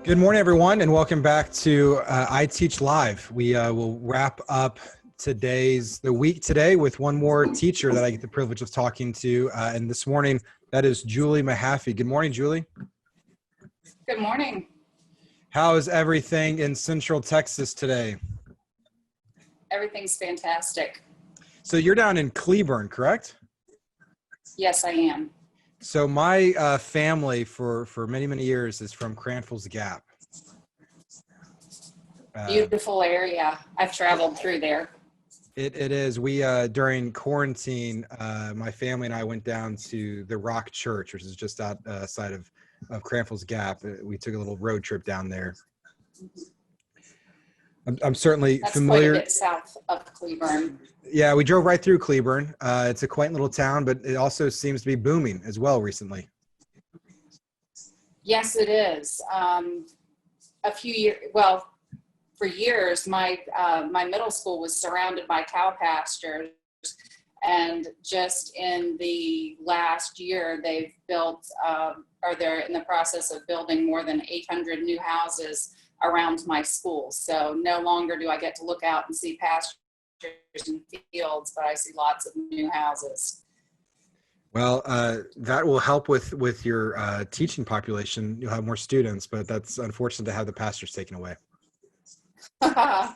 Good morning, everyone, and welcome back to iTeach Live. We will wrap up the week today with one more teacher that I get the privilege of talking to. And this morning, that is Julie Mahaffey. Good morning, Julie. Good morning. How is everything in Central Texas today? Everything's fantastic. So you're down in Cleburne, correct? Yes, I am. So my family for many, many years is from Cranfill's Gap. Beautiful area. I've traveled through there. It is. We, during quarantine, my family and I went down to the Rock Church, which is just outside of Cranfill's Gap. We took a little road trip down there. I'm certainly familiar. That's quite a bit south of Cleburne. Yeah, we drove right through Cleburne. It's a quaint little town, but it also seems to be booming as well recently. Yes, it is. For years, my middle school was surrounded by cow pastures, and just in the last year, they've built, or they're in the process of building more than 800 new houses around my school. So no longer do I get to look out and see pastures and fields, but I see lots of new houses. Well, that will help with your teaching population. You'll have more students, but that's unfortunate to have the pastors taken away. It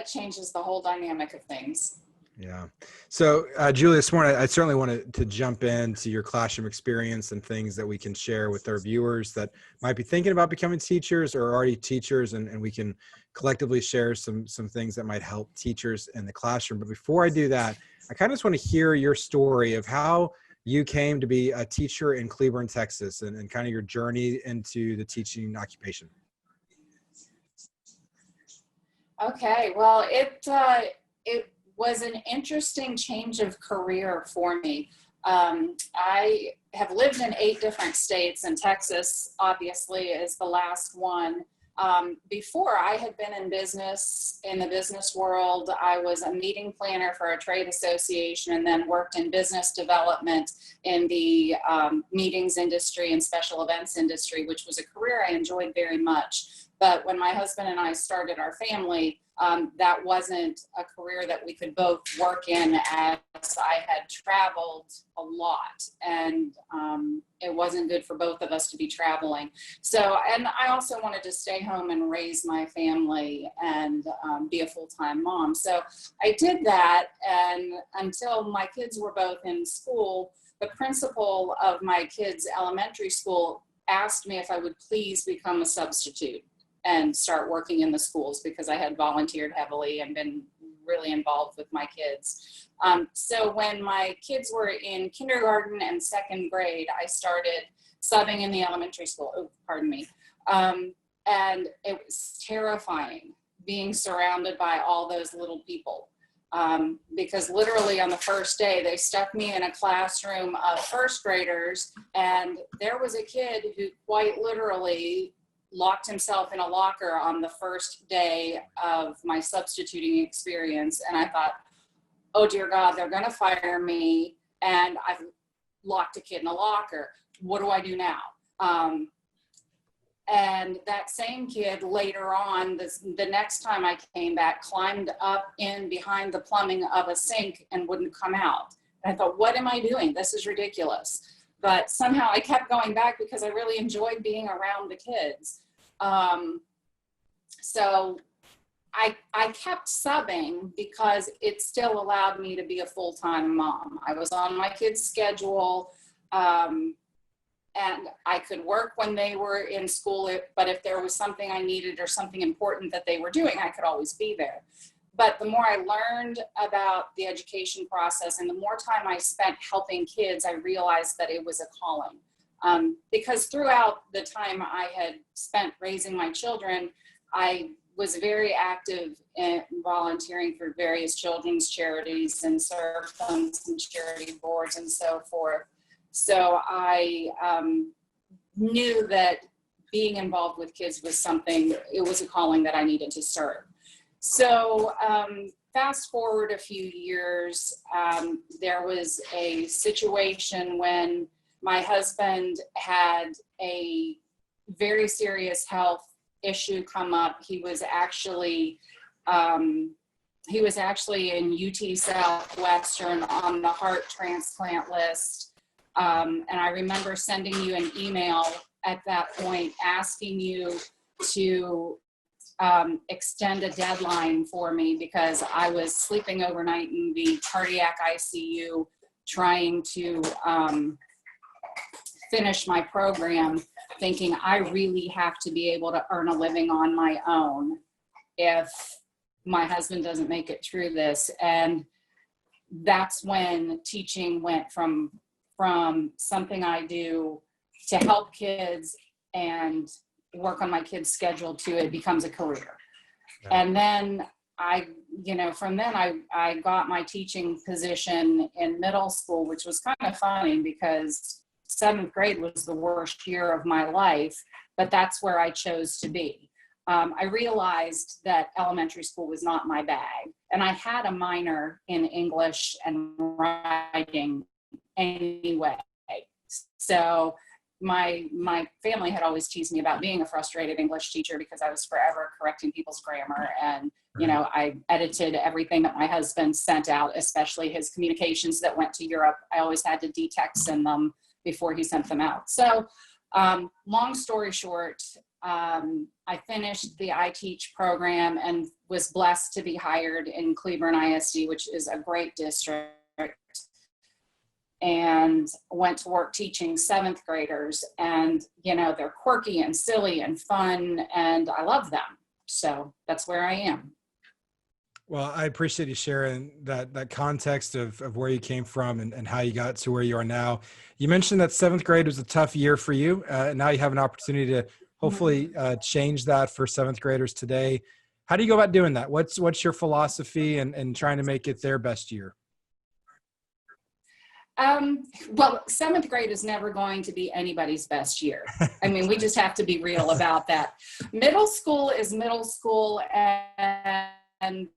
changes the whole dynamic of things. Yeah. So, Julie, this morning, I certainly wanted to jump into your classroom experience and things that we can share with our viewers that might be thinking about becoming teachers or already teachers, and we can collectively share some things that might help teachers in the classroom. But before I do that, I kind of just want to hear your story of how you came to be a teacher in Cleburne, Texas, and kind of your journey into the teaching occupation. Okay, well, it was an interesting change of career for me. I have lived in 8 different states, and Texas obviously is the last one. Before, I had been in the business world. I was a meeting planner for a trade association, and then worked in business development in the meetings industry and special events industry, which was a career I enjoyed very much. But when my husband and I started our family, that wasn't a career that we could both work in, as I had traveled a lot, and it wasn't good for both of us to be traveling. So, and I also wanted to stay home and raise my family and be a full-time mom. So I did that, and until my kids were both in school, the principal of my kids' elementary school asked me if I would please become a substitute and start working in the schools, because I had volunteered heavily and been really involved with my kids. So when my kids were in kindergarten and 2nd grade, I started subbing in the elementary school. Oh, pardon me. And it was terrifying being surrounded by all those little people. Because literally on the first day, they stuck me in a classroom of 1st graders, and there was a kid who quite literally locked himself in a locker on the first day of my substituting experience. And I thought, oh dear God, they're gonna fire me, and I've locked a kid in a locker. What do I do now? And that same kid later on, the next time I came back, climbed up in behind the plumbing of a sink and wouldn't come out. And I thought, what am I doing? This is ridiculous. But somehow I kept going back because I really enjoyed being around the kids. So I kept subbing because it still allowed me to be a full-time mom. I was on my kids' schedule, and I could work when they were in school, but if there was something I needed or something important that they were doing, I could always be there. But the more I learned about the education process and the more time I spent helping kids, I realized that it was a calling. Because throughout the time I had spent raising my children, I was very active in volunteering for various children's charities and served on some charity boards and so forth. So I knew that being involved with kids was something, it was a calling that I needed to serve. So fast forward a few years, there was a situation when my husband had a very serious health issue come up. He was actually in UT Southwestern on the heart transplant list. And I remember sending you an email at that point asking you to extend a deadline for me because I was sleeping overnight in the cardiac ICU trying to finish my program, thinking I really have to be able to earn a living on my own if my husband doesn't make it through this. And that's when teaching went from something I do to help kids and work on my kids' schedule to it becomes a career. Yeah. And then from then I got my teaching position in middle school, which was kind of funny because 7th grade was the worst year of my life, but that's where I chose to be. I realized that elementary school was not my bag, and I had a minor in English and writing anyway. So my family had always teased me about being a frustrated English teacher because I was forever correcting people's grammar. And, I edited everything that my husband sent out, especially his communications that went to Europe. I always had to detext in them before he sent them out. So long story short, I finished the iTeach program and was blessed to be hired in Cleburne ISD, which is a great district, and went to work teaching 7th graders. And, they're quirky and silly and fun, and I love them. So that's where I am. Well, I appreciate you sharing that context of where you came from and how you got to where you are now. You mentioned that 7th grade was a tough year for you. Now you have an opportunity to hopefully change that for 7th graders today. How do you go about doing that? What's your philosophy and trying to make it their best year? Well, 7th grade is never going to be anybody's best year. I mean, we just have to be real about that. Middle school is middle school, and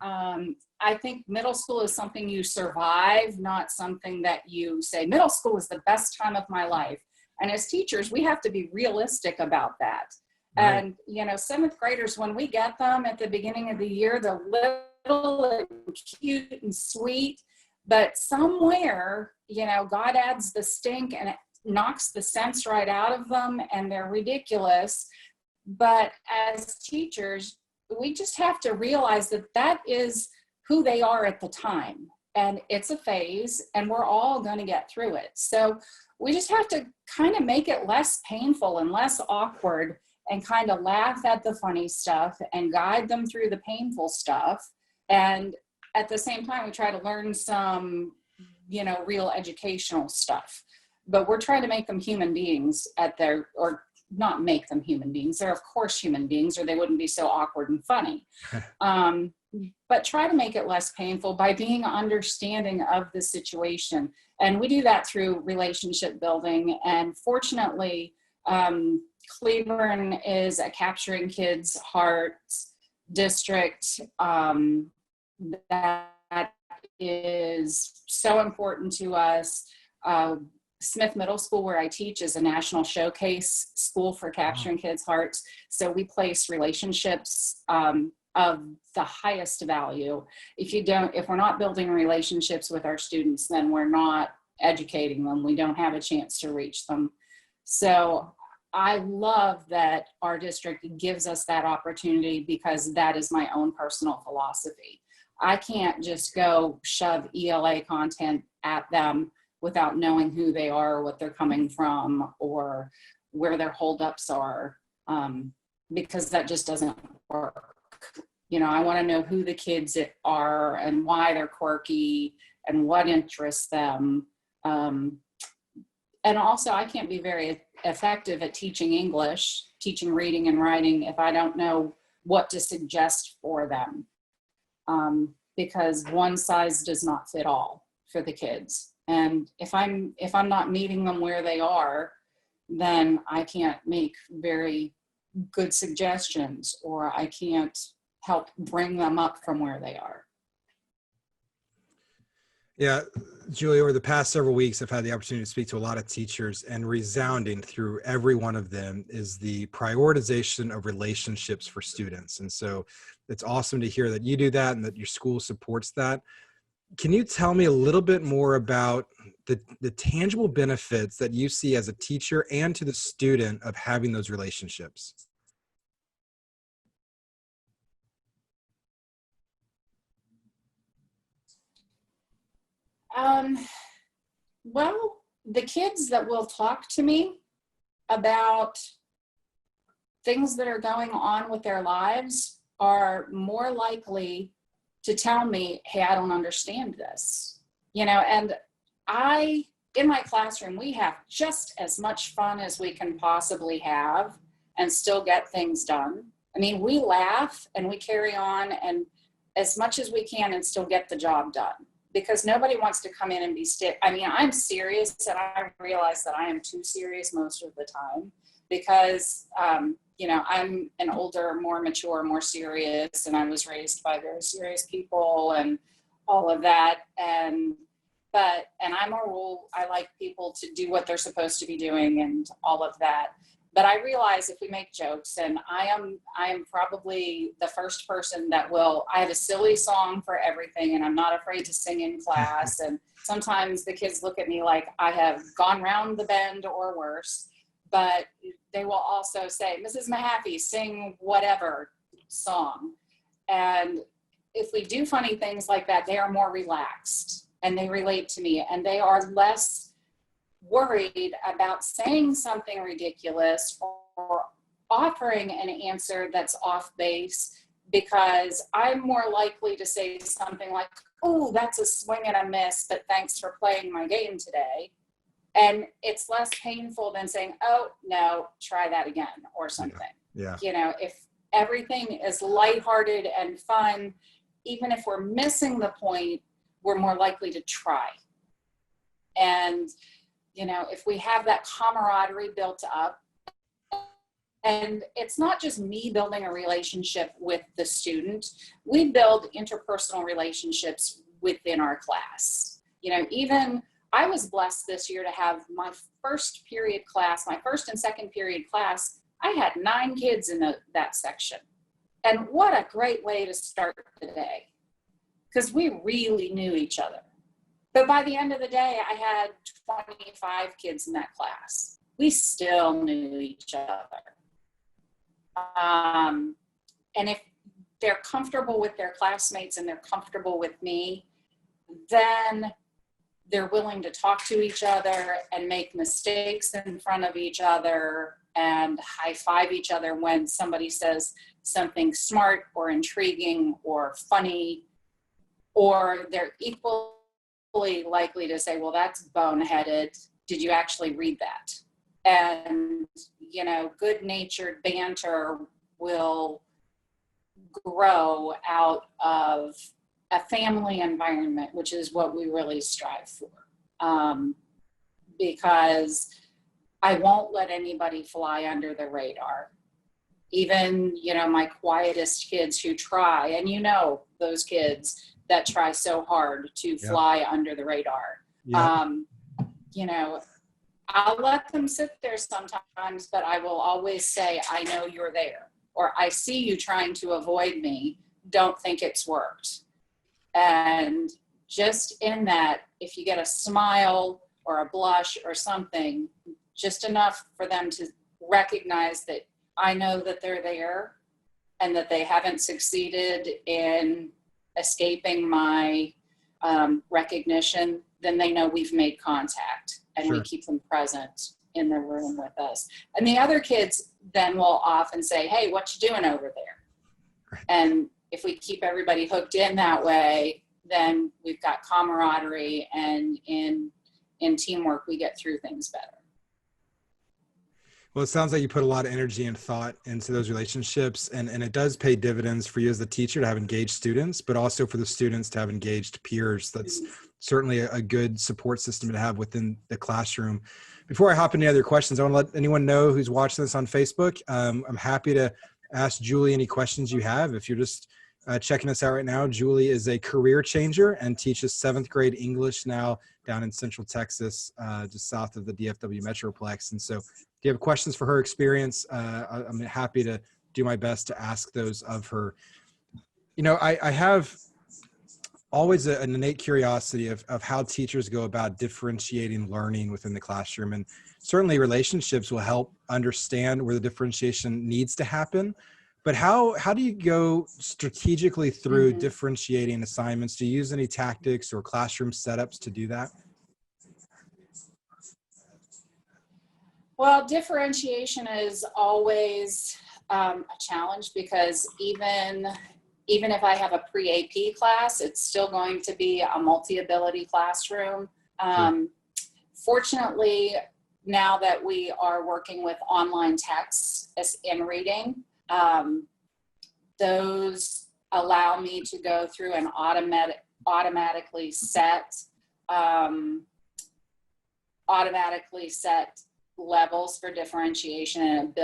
I think middle school is something you survive, not something that you say, middle school was the best time of my life. And as teachers, we have to be realistic about that. Right. And, 7th graders, when we get them at the beginning of the year, they're little and cute and sweet, but somewhere, God adds the stink and it knocks the sense right out of them, and they're ridiculous. But as teachers, we just have to realize that is who they are at the time, and it's a phase, and we're all going to get through it. So we just have to kind of make it less painful and less awkward and kind of laugh at the funny stuff and guide them through the painful stuff. And at the same time, we try to learn some, real educational stuff, but we're trying to make them human beings or not make them human beings. They're of course human beings, or they wouldn't be so awkward and funny. But try to make it less painful by being understanding of the situation. And we do that through relationship building. And fortunately, Cleburne is a Capturing Kids' Hearts district that is so important to us. Smith Middle School, where I teach, is a national showcase school for Capturing Kids' Hearts. So we place relationships of the highest value. If we're not building relationships with our students, then we're not educating them. We don't have a chance to reach them. So I love that our district gives us that opportunity, because that is my own personal philosophy. I can't just go shove ELA content at them without knowing who they are, what they're coming from, or where their holdups are, because that just doesn't work. I want to know who the kids are and why they're quirky and what interests them. And also, I can't be very effective at teaching English, teaching reading and writing, if I don't know what to suggest for them, because one size does not fit all for the kids. And if I'm not meeting them where they are, then I can't make very good suggestions, or I can't help bring them up from where they are. Yeah, Julie, over the past several weeks, I've had the opportunity to speak to a lot of teachers, and resounding through every one of them is the prioritization of relationships for students. And so it's awesome to hear that you do that and that your school supports that. Can you tell me a little bit more about the tangible benefits that you see as a teacher and to the student of having those relationships? Well, the kids that will talk to me about things that are going on with their lives are more likely to tell me, hey, I don't understand this, and in my classroom, we have just as much fun as we can possibly have and still get things done. I mean, we laugh and we carry on and as much as we can and still get the job done, because nobody wants to come in and be stiff. I mean, I'm serious, and I realize that I am too serious most of the time because, I'm an older, more mature, more serious, and I was raised by very serious people and all of that. And I'm a rule. I like people to do what they're supposed to be doing and all of that. But I realize if we make jokes, and I am probably the first person that I have a silly song for everything, and I'm not afraid to sing in class. And sometimes the kids look at me like I have gone round the bend or worse, but they will also say, Mrs. Mahaffey, sing whatever song. And if we do funny things like that, they are more relaxed and they relate to me, and they are less worried about saying something ridiculous or offering an answer that's off base, because I'm more likely to say something like, oh, that's a swing and a miss, but thanks for playing my game today. And it's less painful than saying, oh, no, try that again or something. Yeah. If everything is lighthearted and fun, even if we're missing the point, we're more likely to try. And if we have that camaraderie built up, and it's not just me building a relationship with the student, we build interpersonal relationships within our class. Even I was blessed this year to have my first period class, my first and second period class, I had 9 kids in that section. And what a great way to start the day, because we really knew each other. But by the end of the day, I had 25 kids in that class. We still knew each other. And if they're comfortable with their classmates and they're comfortable with me, then they're willing to talk to each other and make mistakes in front of each other and high five each other when somebody says something smart or intriguing or funny, or they're equally likely to say, well, that's boneheaded. Did you actually read that? And, good-natured banter will grow out of a family environment, which is what we really strive for. Because I won't let anybody fly under the radar. Even, my quietest kids who try, and those kids that try so hard to fly under the radar. I'll let them sit there sometimes, but I will always say, I know you're there, or I see you trying to avoid me. Don't think it's worked. And just in that, if you get a smile or a blush or something, just enough for them to recognize that I know that they're there and that they haven't succeeded in escaping my recognition, then they know we've made contact and we keep them present in the room with us. And the other kids then will often say, hey, what you doing over there? And if we keep everybody hooked in that way, then we've got camaraderie, and in teamwork, we get through things better. Well, it sounds like you put a lot of energy and thought into those relationships, and it does pay dividends for you as the teacher to have engaged students, but also for the students to have engaged peers. That's certainly a good support system to have within the classroom. Before I hop into other questions, I want to let anyone know who's watching this on Facebook. I'm happy to ask Julie any questions you have. If you're just checking us out right now, Julie is a career changer and teaches 7th grade English now down in Central Texas, just south of the DFW Metroplex. And so if you have questions for her experience, I'm happy to do my best to ask those of her. You know, I have always an innate curiosity of how teachers go about differentiating learning within the classroom. And certainly relationships will help understand where the differentiation needs to happen. But how do you go strategically through differentiating assignments? Do you use any tactics or classroom setups to do that? Well, differentiation is always a challenge, because even if I have a pre-AP class, it's still going to be a multi-ability classroom. Fortunately, now that we are working with online texts as in reading, those allow me to go through and automatically set levels for differentiation, and it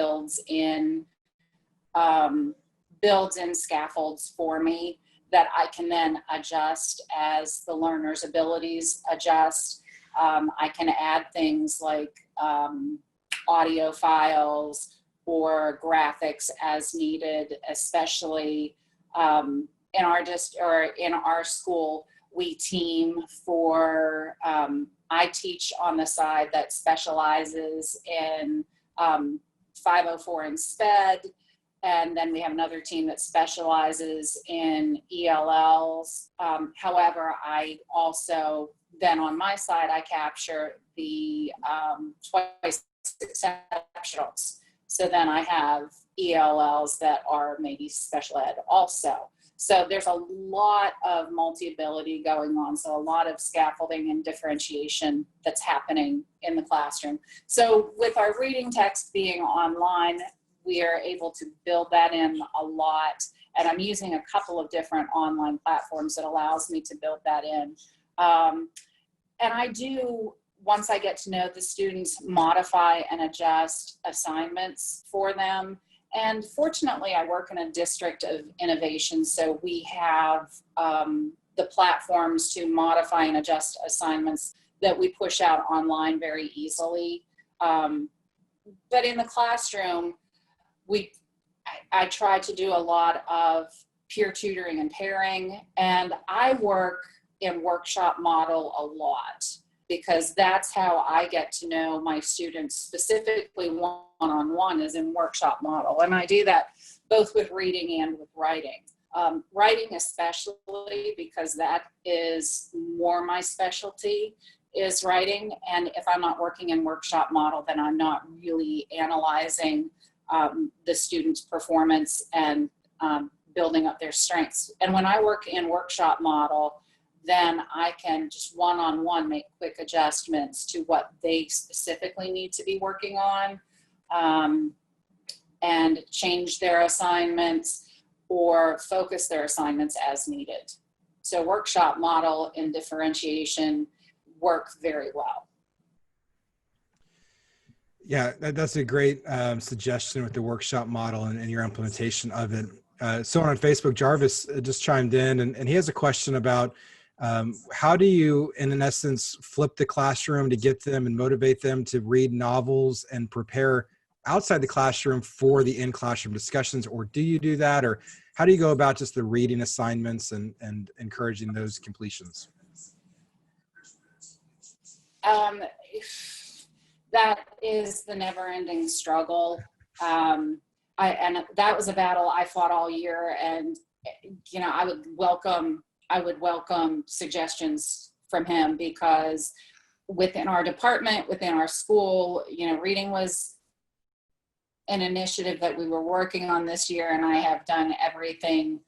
builds in scaffolds for me that I can then adjust as the learner's abilities adjust. I can add things like audio files or graphics as needed, especially in our school. We team for iTeach on the side that specializes in 504 and SPED. And then we have another team that specializes in ELLs. However, I also, then on my side, I capture the twice exceptionals. So then I have ELLs that are maybe special ed also. So there's a lot of multi-ability going on. So a lot of scaffolding and differentiation that's happening in the classroom. So with our reading text being online, we are able to build that in a lot. And I'm using a couple of different online platforms that allows me to build that in. And I do, once I get to know the students, modify and adjust assignments for them. And fortunately, I work in a district of innovation, so we have the platforms to modify and adjust assignments that we push out online very easily. But in the classroom, I try to do a lot of peer tutoring and pairing, and I work in workshop model a lot, because that's how I get to know my students specifically one-on-one, is in workshop model. And I do that both with reading and with writing. Writing especially, because that is more my specialty, is writing. And if I'm not working in workshop model, then I'm not really analyzing the student's performance and building up their strengths. And when I work in workshop model, then I can just one-on-one make quick adjustments to what they specifically need to be working on, and change their assignments or focus their assignments as needed. So workshop model and differentiation work very well. Yeah, that's a great suggestion with the workshop model and your implementation of it. Someone on Facebook, Jarvis, just chimed in, and he has a question about how do you, in essence, flip the classroom to get them and motivate them to read novels and prepare outside the classroom for the in-classroom discussions? Or do you do that? Or how do you go about just the reading assignments and encouraging those completions? That is the never-ending struggle. And that was a battle I fought all year. And, you know, I would welcome suggestions from him, because within our department, within our school, you know, reading was an initiative that we were working on this year. And I have done everything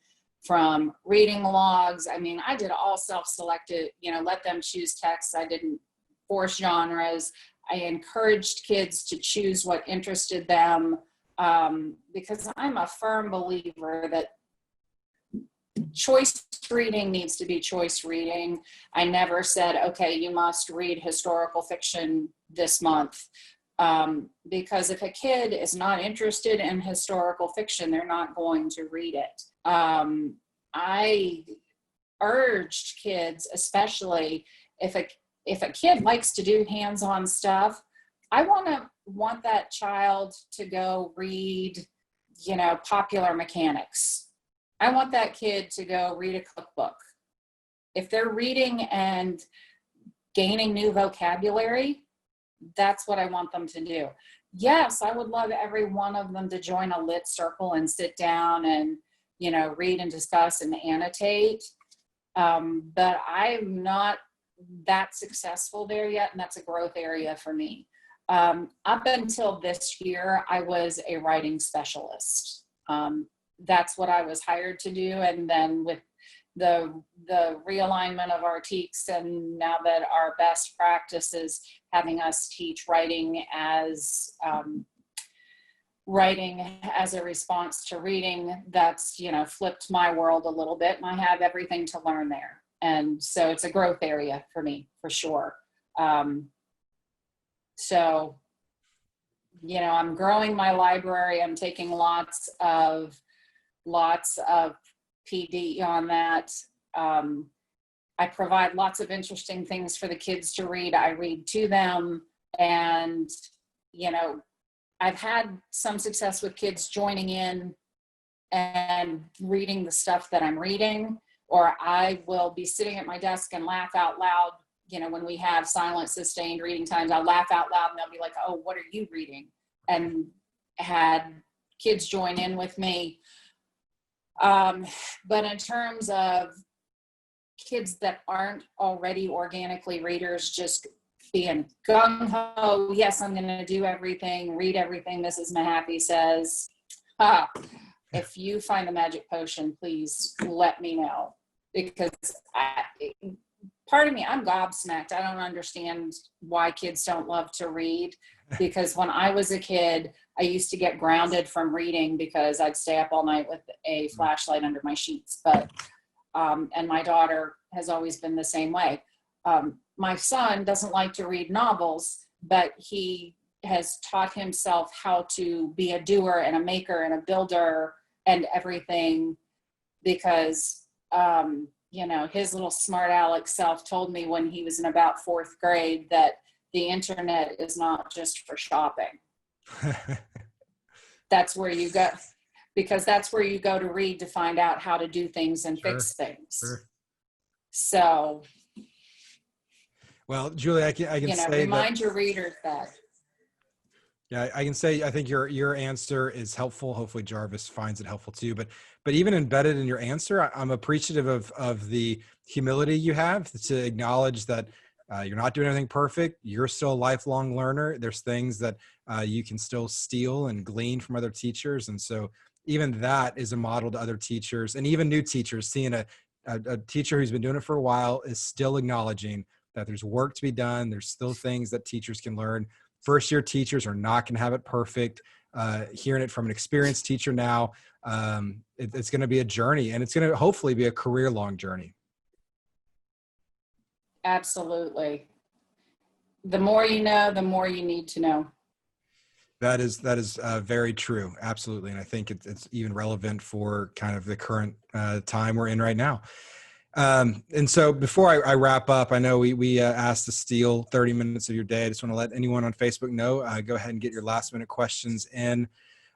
from reading logs. I mean, I did all self-selected, you know, let them choose texts. I didn't force genres. I encouraged kids to choose what interested them, because I'm a firm believer that choice reading needs to be choice reading. I never said, okay, you must read historical fiction this month, because if a kid is not interested in historical fiction, they're not going to read it. I urged kids, especially if a kid likes to do hands-on stuff, I want that child to go read, popular mechanics. I want that kid to go read a cookbook. If they're reading and gaining new vocabulary, that's what I want them to do. Yes, I would love every one of them to join a lit circle and sit down and, read and discuss and annotate. But I'm not that successful there yet, and that's a growth area for me. Up until this year, I was a writing specialist. That's what I was hired to do. And then with the realignment of our TEKS, and now that our best practice is having us teach writing as a response to reading, that's, flipped my world a little bit, and I have everything to learn there. And so it's a growth area for me, for sure. So, I'm growing my library. I'm taking lots of PD on that. I provide lots of interesting things for the kids to read. I read to them, and, I've had some success with kids joining in and reading the stuff that I'm reading, or I will be sitting at my desk and laugh out loud. When we have silent, sustained reading times, I'll laugh out loud and they'll be like, "Oh, what are you reading?" And had kids join in with me. But in terms of kids that aren't already organically readers, just being gung-ho, yes, I'm going to do everything, read everything Mrs. Mahaffey says. If you find the magic potion, please let me know, because part of me, I'm gobsmacked. I don't understand why kids don't love to read, because when I was a kid, I used to get grounded from reading because I'd stay up all night with a flashlight under my sheets. But, and my daughter has always been the same way. My son doesn't like to read novels, but he has taught himself how to be a doer and a maker and a builder and everything, because, his little smart aleck self told me when he was in about 4th grade that the internet is not just for shopping. That's where you go, because that's where you go to read to find out how to do things and fix things. Sure. So, well, Julie, I can say remind your readers that. Yeah, I can say I think your answer is helpful. Hopefully Jarvis finds it helpful too. But even embedded in your answer, I'm appreciative of the humility you have to acknowledge that you're not doing anything perfect. You're still a lifelong learner. There's things that you can still steal and glean from other teachers. And so even that is a model to other teachers, and even new teachers. Seeing a teacher who's been doing it for a while is still acknowledging that there's work to be done. There's still things that teachers can learn. First-year teachers are not going to have it perfect. Hearing it from an experienced teacher now, it's going to be a journey, and it's going to hopefully be a career-long journey. Absolutely. The more you know, the more you need to know. That is very true. Absolutely. And I think it's even relevant for kind of the current time we're in right now. And so before I wrap up, I know we asked to steal 30 minutes of your day. I just want to let anyone on Facebook know, go ahead and get your last minute questions in.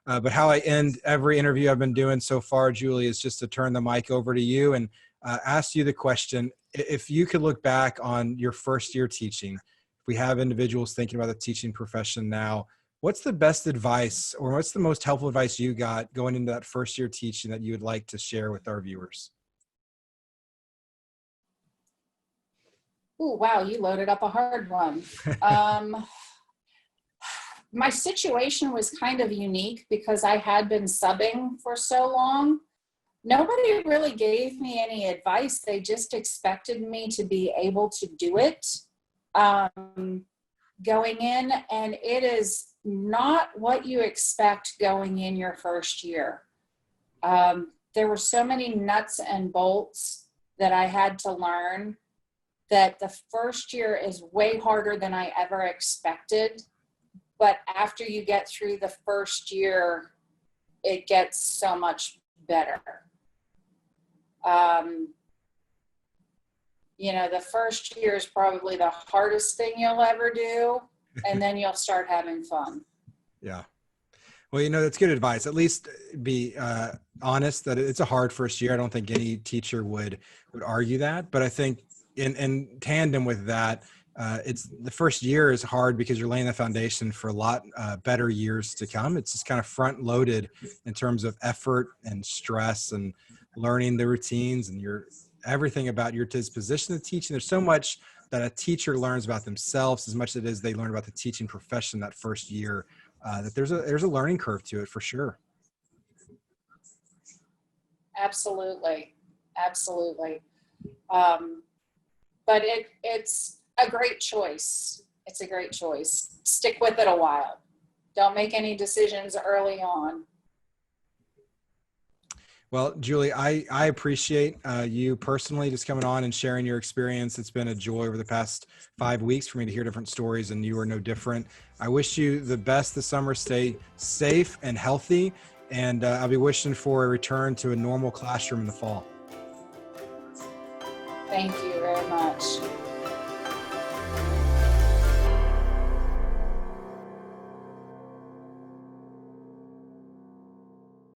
But how I end every interview I've been doing so far, Julie, is just to turn the mic over to you and ask you the question. If you could look back on your first year teaching, if we have individuals thinking about the teaching profession now, what's the best advice, or what's the most helpful advice you got going into that first year teaching that you would like to share with our viewers? Oh, wow, you loaded up a hard one. My situation was kind of unique because I had been subbing for so long. Nobody really gave me any advice. They just expected me to be able to do it going in, and it is not what you expect going in your first year. There were so many nuts and bolts that I had to learn that the first year is way harder than I ever expected. But after you get through the first year, it gets so much better. You know, the first year is probably the hardest thing you'll ever do, and then you'll start having fun. Yeah. Well, you know, that's good advice. At least be honest that it's a hard first year. I don't think any teacher would argue that, but I think in tandem with that, it's the first year is hard because you're laying the foundation for a lot better years to come. It's just kind of front loaded in terms of effort and stress and learning the routines and everything about your disposition to teaching. There's so much that a teacher learns about themselves as much as it is they learn about the teaching profession that first year. That there's a learning curve to it for sure. Absolutely. Absolutely. But it's a great choice. It's a great choice. Stick with it a while. Don't make any decisions early on. Well, Julie, I appreciate you personally just coming on and sharing your experience. It's been a joy over the past 5 weeks for me to hear different stories, and you are no different. I wish you the best this summer. Stay safe and healthy, and I'll be wishing for a return to a normal classroom in the fall. Thank you very much.